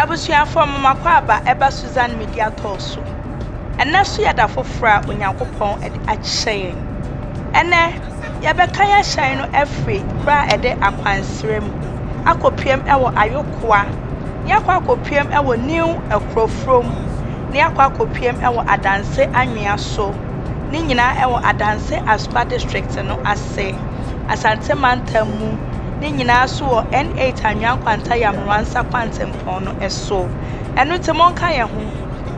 Abusuafo makwaba eba Susan Media Toso. Ena so yada fofora Onyankopon akyeye. Ene yɛbɛka ya hyɛn no afiri kra ɛde akwansrem akopiem ɛwɔ ayokoa ne akopiem ɛwɔ new ekrofrom ne akopiem ɛwɔ adanse anwea so ne nyina ɛwɔ adanse Aspa district no ase Asante Mantamu ne nyina so wɔ N8 anwea kwanta yamwansa kwantempɔn no ɛso ɛno te monka yɛ ho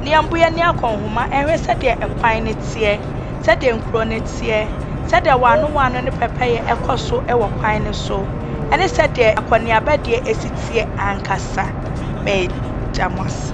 ne ambuya ne akonhoma ɛhwɛ sɛ de ɛkwan ne tie sɛ de nkro ne tie sɛ de wano ne pɛpɛyɛ ɛkɔso ɛwɔ kwan ne so ɛne sɛ de akɔneaba de esitie ankasa me jamos